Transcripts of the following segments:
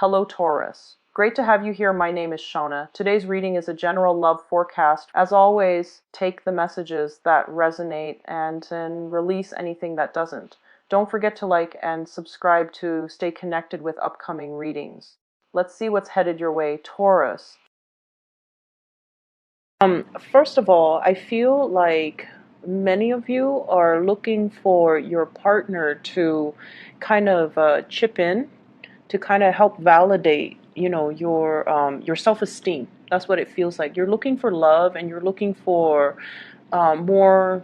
Hello, Taurus. Great to have you here. My name is Shona. Today's reading is a general love forecast. As always, take the messages that resonate and then release anything that doesn't. Don't forget to like and subscribe to stay connected with upcoming readings. Let's see what's headed your way, Taurus. First of all, I feel like many of you are looking for your partner to kind of chip in to kind of help validate, your self-esteem. That's what it feels like. You're looking for love, and you're looking for more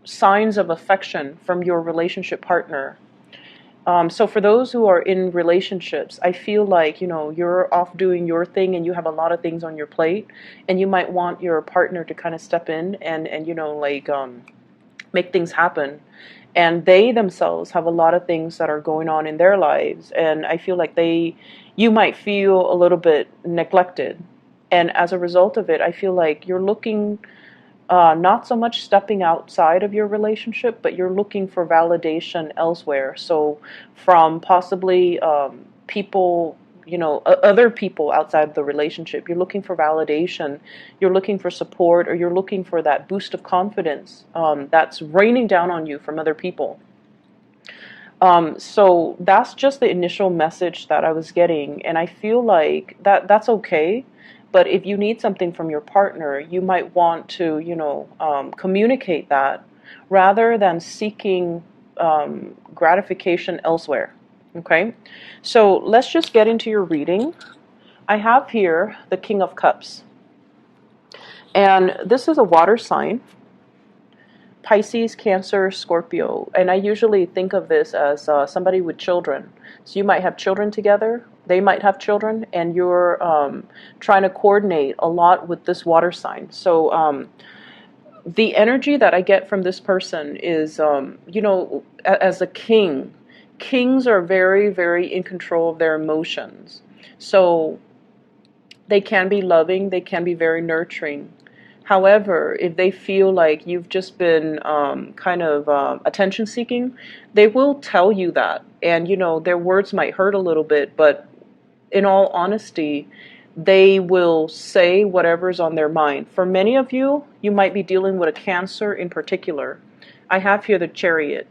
signs of affection from your relationship partner. So for those who are in relationships, I feel like, you're off doing your thing and you have a lot of things on your plate, and you might want your partner to kind of step in and make things happen. And they themselves have a lot of things that are going on in their lives, and I feel like you might feel a little bit neglected. And as a result of it, I feel like you're looking, not so much stepping outside of your relationship, but you're looking for validation elsewhere. So from possibly people, other people outside the relationship, you're looking for validation, you're looking for support, or you're looking for that boost of confidence that's raining down on you from other people. So that's just the initial message that I was getting, and I feel like that's okay. But if you need something from your partner, you might want to, communicate that rather than seeking gratification elsewhere. Okay, so let's just get into your reading. I have here the King of Cups, and this is a water sign. Pisces, Cancer, Scorpio. And I usually think of this as somebody with children. So you might have children together, they might have children, and you're trying to coordinate a lot with this water sign. So the energy that I get from this person is, as a king, kings are very, very in control of their emotions. So they can be loving, they can be very nurturing. However, if they feel like you've just been attention seeking, they will tell you that. And, their words might hurt a little bit, but in all honesty, they will say whatever's on their mind. For many of you, you might be dealing with a Cancer in particular. I have here the Chariot.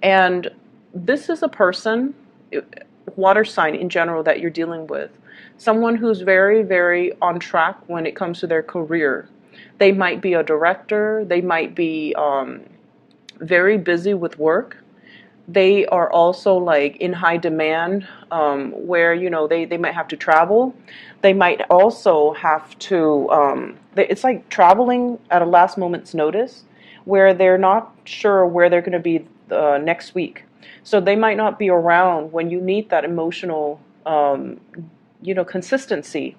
And this is a person, water sign in general, that you're dealing with. Someone who's very, very on track when it comes to their career. They might be a director. They might be very busy with work. They are also like in high demand, where they might have to travel. They might also have to. It's like traveling at a last moment's notice, where they're not sure where they're going to be next week. So they might not be around when you need that emotional, consistency.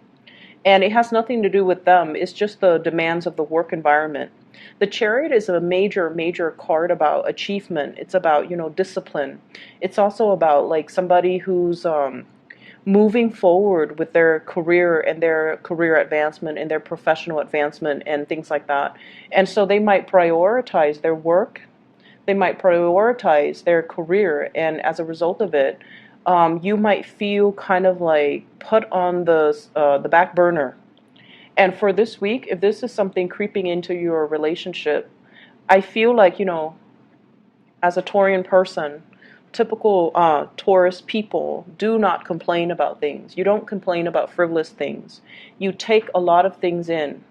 And it has nothing to do with them. It's just the demands of the work environment. The Chariot is a major, major card about achievement. It's about, discipline. It's also about like somebody who's moving forward with their career and their career advancement and their professional advancement and things like that. And so they might prioritize their work. They might prioritize their career. And as a result of it, you might feel kind of like put on the back burner. And for this week, if this is something creeping into your relationship, I feel like, as a Taurian person, typical Taurus people do not complain about things. You don't complain about frivolous things. You take a lot of things in,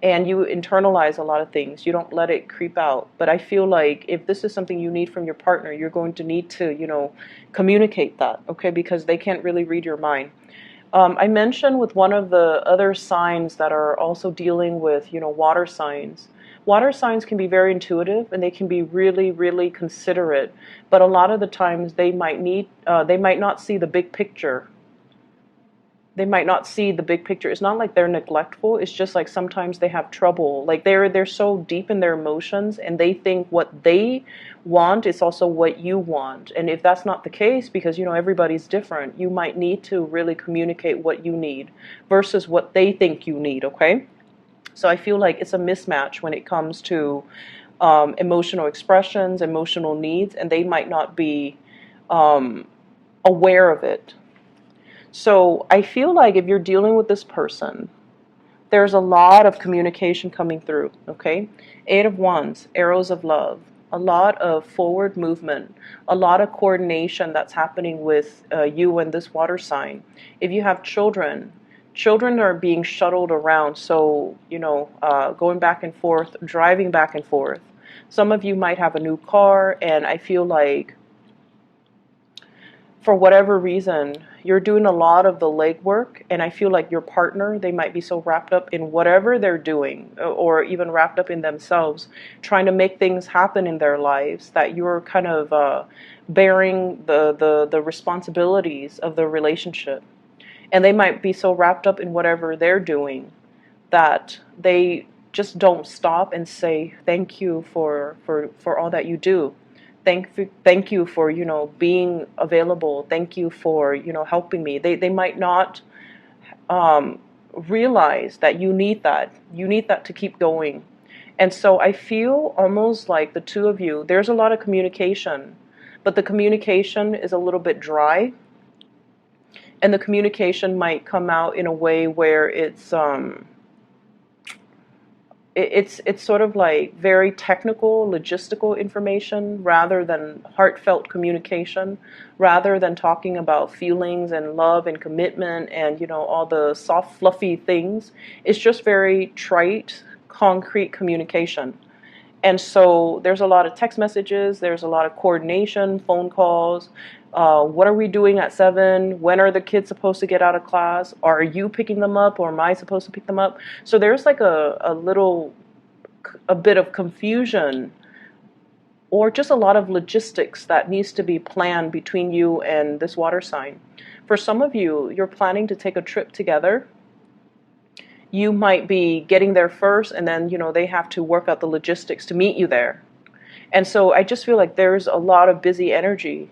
and you internalize a lot of things. You don't let it creep out. But I feel like if this is something you need from your partner, you're going to need to, communicate that, okay? Because they can't really read your mind. I mentioned with one of the other signs that are also dealing with, water signs. Water signs can be very intuitive, and they can be really, really considerate. But a lot of the times they might not see the big picture. They might not see the big picture. It's not like they're neglectful. It's just like sometimes they have trouble. Like they're so deep in their emotions, and they think what they want is also what you want. And if that's not the case, because everybody's different, you might need to really communicate what you need versus what they think you need. Okay, so I feel like it's a mismatch when it comes to emotional expressions, emotional needs, and they might not be aware of it. So I feel like if you're dealing with this person, there's a lot of communication coming through, okay? Eight of Wands, arrows of love, a lot of forward movement, a lot of coordination that's happening with you and this water sign. If you have children, children are being shuttled around, so, going back and forth, driving back and forth. Some of you might have a new car, and I feel like for whatever reason, you're doing a lot of the legwork, and I feel like your partner, they might be so wrapped up in whatever they're doing, or even wrapped up in themselves, trying to make things happen in their lives, that you're kind of bearing the responsibilities of the relationship. And they might be so wrapped up in whatever they're doing that they just don't stop and say thank you for all that you do. Thank you for, being available. Thank you for, helping me. They might not realize that you need that. You need that to keep going. And so I feel almost like the two of you, there's a lot of communication, but the communication is a little bit dry. And the communication might come out in a way where it's sort of like very technical, logistical information rather than heartfelt communication, rather than talking about feelings and love and commitment and, all the soft, fluffy things. It's just very trite, concrete communication. And so there's a lot of text messages, there's a lot of coordination, phone calls. What are we doing at 7? When are the kids supposed to get out of class? Are you picking them up, or am I supposed to pick them up? So there's like a bit of confusion, or just a lot of logistics that needs to be planned between you and this water sign. For some of you, you're planning to take a trip together. You might be getting there first, and then, they have to work out the logistics to meet you there. And so I just feel like there's a lot of busy energy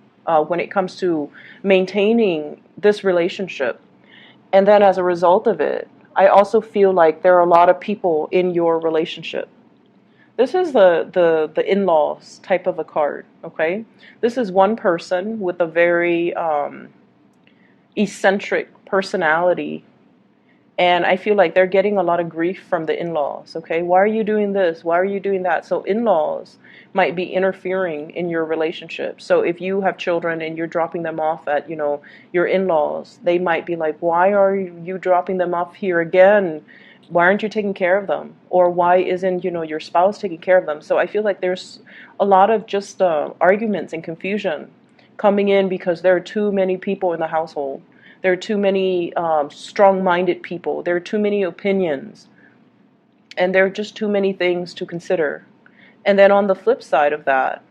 when it comes to maintaining this relationship. And then as a result of it, I also feel like there are a lot of people in your relationship. This is the in-laws type of a card, okay? This is one person with a very eccentric personality. And I feel like they're getting a lot of grief from the in-laws, okay? Why are you doing this? Why are you doing that? So in-laws might be interfering in your relationship. So if you have children and you're dropping them off at, your in-laws, they might be like, why are you dropping them off here again? Why aren't you taking care of them? Or why isn't, your spouse taking care of them? So I feel like there's a lot of just arguments and confusion coming in because there are too many people in the household. There are too many strong-minded people. There are too many opinions. And there are just too many things to consider. And then on the flip side of that,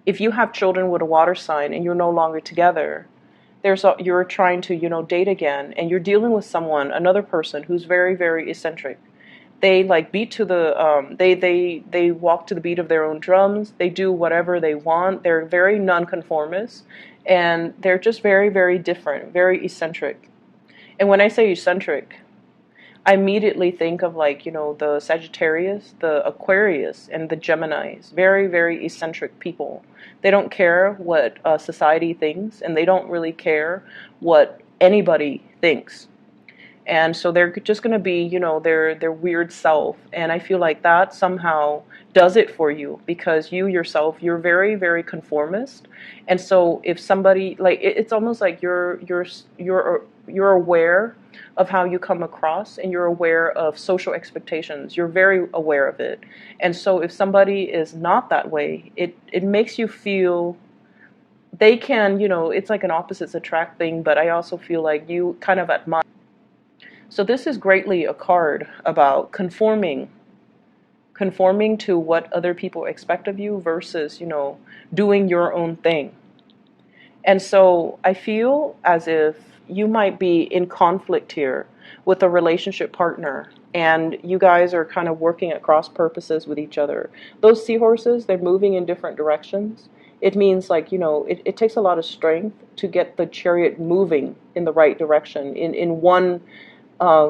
if you have children with a water sign and you're no longer together, you're trying to, date again, and you're dealing with another person who's very, very eccentric. They like beat to the, they walk to the beat of their own drums. They do whatever they want. They're very nonconformist. And they're just very, very different, very eccentric. And when I say eccentric, I immediately think of the Sagittarius, the Aquarius, and the Geminis. Very, very eccentric people. They don't care what society thinks, and they don't really care what anybody thinks. And so they're just going to be, their weird self. And I feel like that somehow does it for you, because you yourself, you're very, very conformist. And so if somebody, it's almost like you're aware of how you come across, and you're aware of social expectations. You're very aware of it. And so if somebody is not that way, it makes you feel they can, it's like an opposites attract thing, but I also feel like you kind of admire. So this is greatly a card about conforming to what other people expect of you versus, doing your own thing. And so I feel as if you might be in conflict here with a relationship partner, and you guys are kind of working at cross purposes with each other. Those seahorses, they're moving in different directions. It means it takes a lot of strength to get the chariot moving in the right direction, in one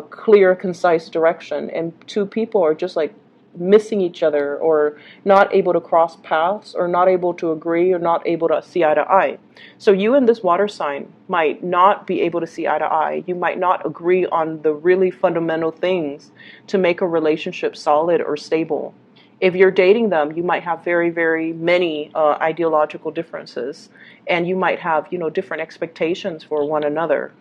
clear, concise direction. And two people are just missing each other, or not able to cross paths, or not able to agree, or not able to see eye to eye. So you and this water sign might not be able to see eye to eye. You might not agree on the really fundamental things to make a relationship solid or stable. If you're dating them, you might have very, very many ideological differences, and you might have, different expectations for one another.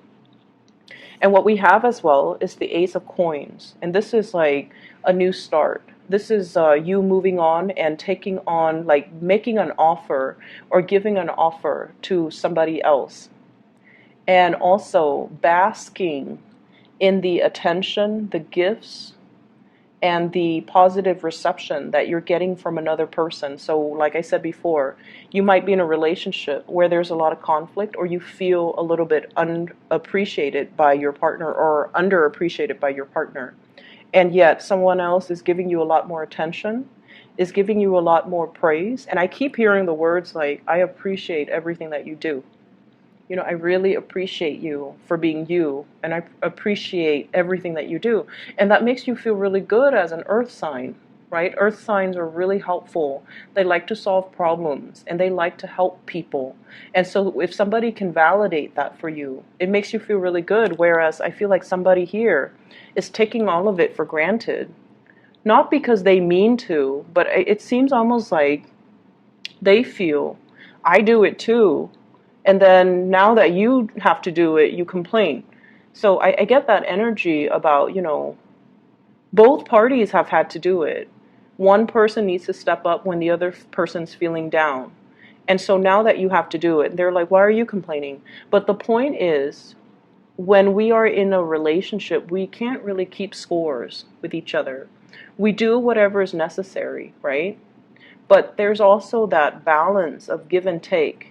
And what we have as well is the Ace of Coins. And this is like a new start. This is you moving on and taking on, like making an offer or giving an offer to somebody else. And also basking in the attention, the gifts, and the positive reception that you're getting from another person. So like I said before, you might be in a relationship where there's a lot of conflict, or you feel a little bit unappreciated by your partner or underappreciated by your partner. And yet someone else is giving you a lot more attention, is giving you a lot more praise. And I keep hearing the words like, I appreciate everything that you do. I really appreciate you for being you, and I appreciate everything that you do. And that makes you feel really good as an earth sign, right? Earth signs are really helpful. They like to solve problems, and they like to help people. And so if somebody can validate that for you, it makes you feel really good. Whereas I feel like somebody here is taking all of it for granted. Not because they mean to, but it seems almost like they feel, I do it too. And then now that you have to do it, you complain. So I get that energy about, both parties have had to do it. One person needs to step up when the other person's feeling down. And so now that you have to do it, they're like, why are you complaining? But the point is, when we are in a relationship, we can't really keep scores with each other. We do whatever is necessary, right? But there's also that balance of give and take.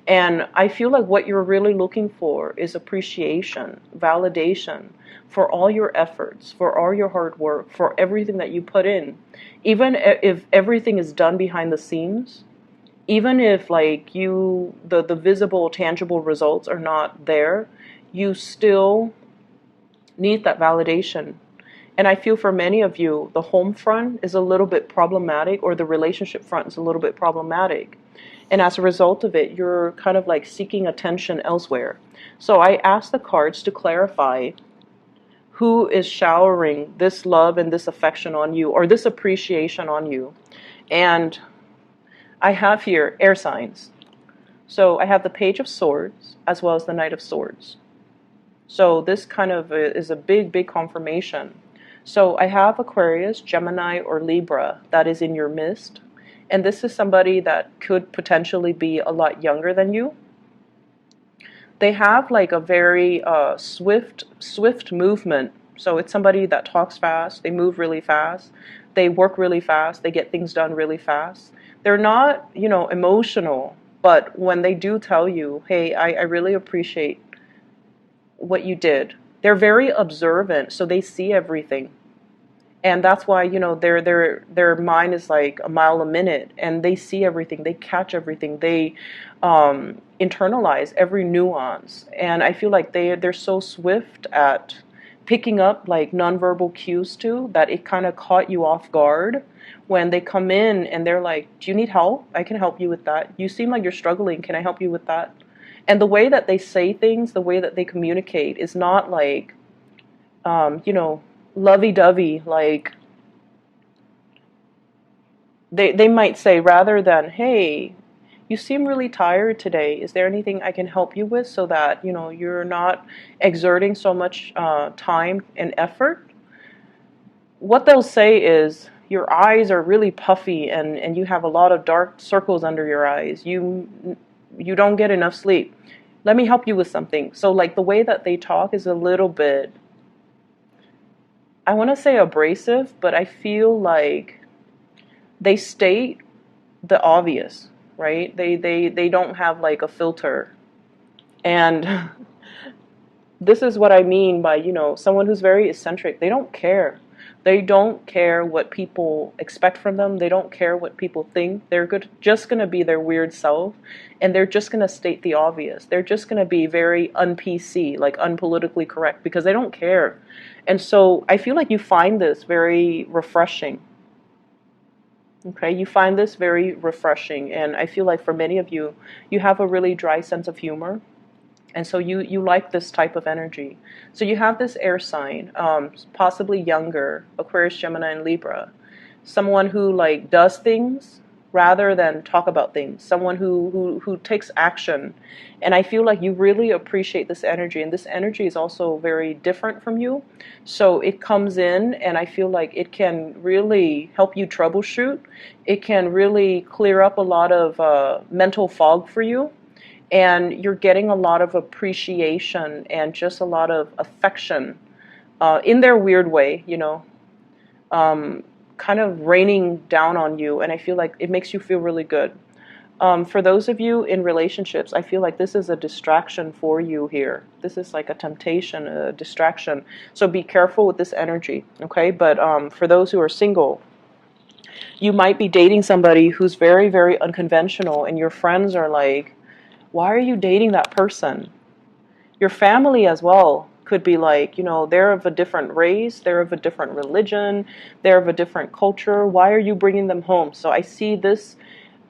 And I feel like what you're really looking for is appreciation, validation for all your efforts, for all your hard work, for everything that you put in. Even if everything is done behind the scenes, even if like the visible, tangible results are not there, you still need that validation. And I feel for many of you, the home front is a little bit problematic, or the relationship front is a little bit problematic. And as a result of it, you're kind of like seeking attention elsewhere. So I asked the cards to clarify who is showering this love and this affection on you, or this appreciation on you. And I have here air signs. So I have the Page of Swords as well as the Knight of Swords. So this kind of is a big, big confirmation. So I have Aquarius, Gemini, or Libra that is in your midst. And this is somebody that could potentially be a lot younger than you. They have like a very swift movement. So it's somebody that talks fast. They move really fast. They work really fast. They get things done really fast. They're not, emotional. But when they do tell you, hey, I really appreciate what you did. They're very observant. So they see everything. And that's why, their mind is like a mile a minute, and they see everything, they catch everything, they internalize every nuance. And I feel like they're so swift at picking up like nonverbal cues too, that it kind of caught you off guard when they come in and they're like, do you need help? I can help you with that. You seem like you're struggling. Can I help you with that? And the way that they say things, the way that they communicate is not like, lovey-dovey, like they might say, rather than, hey, you seem really tired today. Is there anything I can help you with so that, you're not exerting so much time and effort? What they'll say is, your eyes are really puffy and you have a lot of dark circles under your eyes. You don't get enough sleep. Let me help you with something. So like the way that they talk is a little bit, I want to say abrasive, but I feel like they state the obvious, right? They don't have like a filter. And this is what I mean by, someone who's very eccentric. They don't care. They don't care what people expect from them. They don't care what people think. They're just going to be their weird self, and they're just going to state the obvious. They're just going to be very un-PC, like unpolitically correct, because they don't care. And so I feel like you find this very refreshing. Okay, you find this very refreshing, and I feel like for many of you, you have a really dry sense of humor, and so you like this type of energy. So you have this air sign, possibly younger, Aquarius, Gemini, and Libra, someone who like does things rather than talk about things, someone who takes action. And I feel like you really appreciate this energy, and this energy is also very different from you. So it comes in, and I feel like it can really help you troubleshoot. It can really clear up a lot of mental fog for you, and you're getting a lot of appreciation and just a lot of affection in their weird way, um, kind of raining down on you, and I feel like it makes you feel really good. For those of you in relationships, I feel like this is a distraction for you here. This is like a temptation, a distraction. So be careful with this energy, okay? But for those who are single, you might be dating somebody who's very, very unconventional, and your friends are like, why are you dating that person? Your family as well could be like, they're of a different race, they're of a different religion, they're of a different culture. Why are you bringing them home? So I see this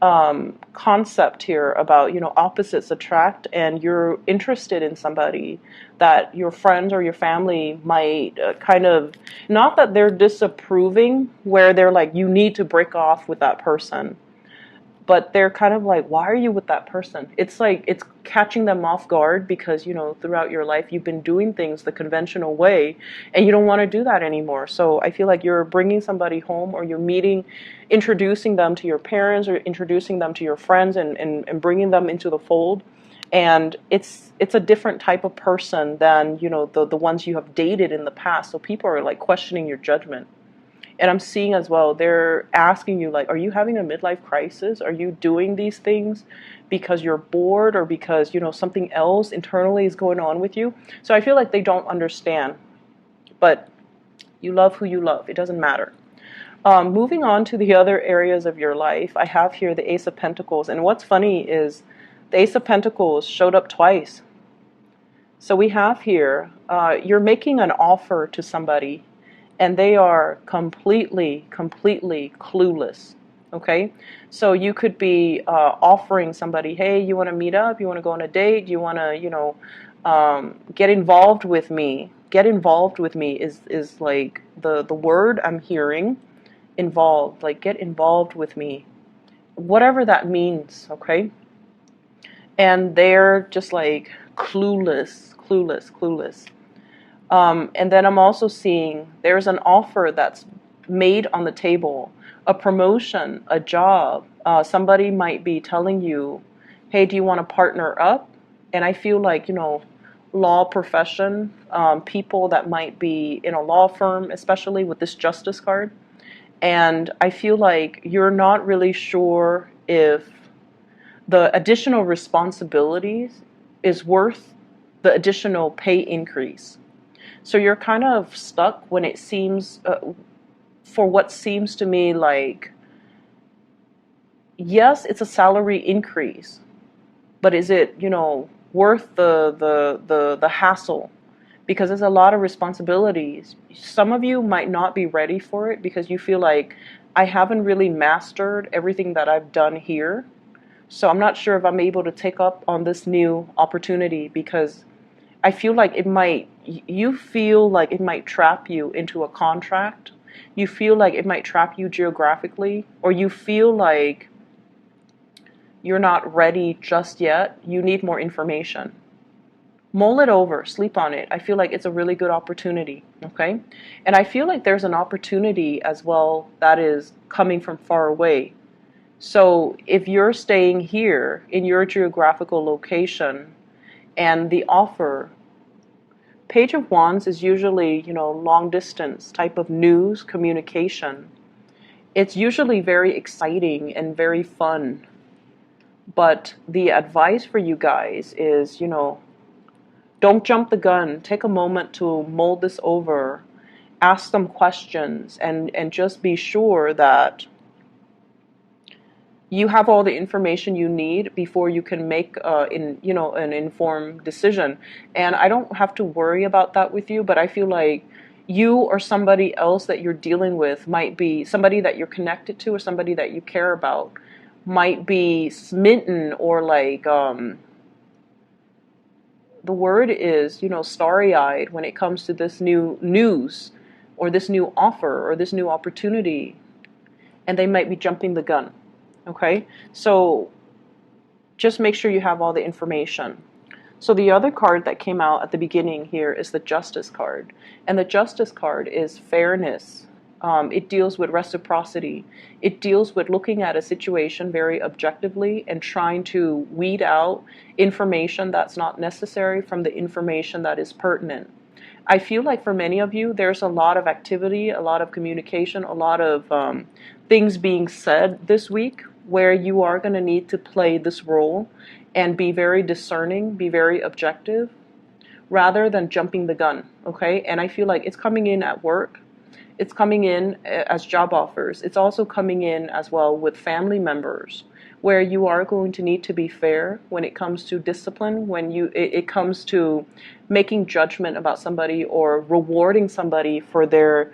concept here about, opposites attract, and you're interested in somebody that your friends or your family might kind of, not that they're disapproving, where they're like, you need to break off with that person, but they're kind of like, why are you with that person? It's like it's catching them off guard because, throughout your life you've been doing things the conventional way, and you don't want to do that anymore. So I feel like you're bringing somebody home, or you're introducing them to your parents, or introducing them to your friends, and bringing them into the fold. And it's a different type of person than, the ones you have dated in the past. So people are like questioning your judgment. And I'm seeing as well, they're asking you, like, are you having a midlife crisis? Are you doing these things because you're bored, or because, something else internally is going on with you? So I feel like they don't understand. But you love who you love. It doesn't matter. Moving on to the other areas of your life, I have here the Ace of Pentacles. And what's funny is the Ace of Pentacles showed up twice. So we have here, you're making an offer to somebody, and they are completely clueless. Okay, so you could be offering somebody, hey, you want to meet up? You want to go on a date? You want to, get involved with me? Get involved with me is like the word I'm hearing. Involved, like get involved with me, whatever that means. Okay, and they're just like clueless. And then I'm also seeing there's an offer that's made on the table, a promotion, a job. Somebody might be telling you, hey, do you want to partner up? And I feel like, law profession, people that might be in a law firm, especially with this justice card. And I feel like you're not really sure if the additional responsibilities is worth the additional pay increase. So you're kind of stuck when it seems, for what seems to me like, yes, it's a salary increase, but is it, worth the hassle? Because there's a lot of responsibilities. Some of you might not be ready for it because you feel like, I haven't really mastered everything that I've done here. So I'm not sure if I'm able to take up on this new opportunity, because I feel like you feel like it might trap you into a contract. You feel like it might trap you geographically, or you feel like you're not ready just yet. You need more information. Mull it over, sleep on it. I feel like it's a really good opportunity, okay? And I feel like there's an opportunity as well that is coming from far away. So if you're staying here in your geographical location, and the offer, Page of Wands is usually, long distance type of news, communication. It's usually very exciting and very fun. But the advice for you guys is, don't jump the gun. Take a moment to mull this over, ask some questions, and just be sure that you have all the information you need before you can make an informed decision. And I don't have to worry about that with you, but I feel like you or somebody else that you're dealing with might be somebody that you're connected to or somebody that you care about might be smitten or like the word is, starry-eyed when it comes to this new news or this new offer or this new opportunity, and they might be jumping the gun. Okay? So just make sure you have all the information. So the other card that came out at the beginning here is the Justice card. And the Justice card is fairness. It deals with reciprocity. It deals with looking at a situation very objectively and trying to weed out information that's not necessary from the information that is pertinent. I feel like for many of you, there's a lot of activity, a lot of communication, a lot of things being said this week where you are going to need to play this role and be very discerning, be very objective, rather than jumping the gun, okay? And I feel like it's coming in at work. It's coming in as job offers. It's also coming in as well with family members, where you are going to need to be fair when it comes to discipline, when it comes to making judgment about somebody or rewarding somebody for their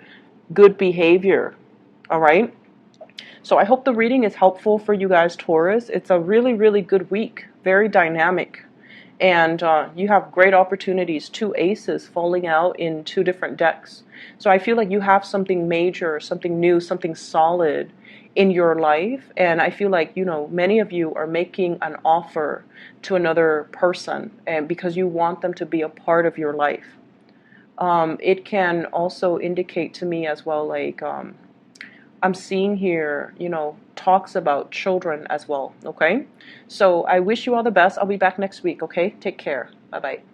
good behavior, all right? So I hope the reading is helpful for you guys, Taurus. It's a really, really good week, very dynamic. And you have great opportunities, 2 aces falling out in 2 different decks. So I feel like you have something major, something new, something solid in your life. And I feel like, many of you are making an offer to another person and because you want them to be a part of your life. It can also indicate to me as well, like, I'm seeing here, talks about children as well, okay? So I wish you all the best. I'll be back next week, okay? Take care. Bye-bye.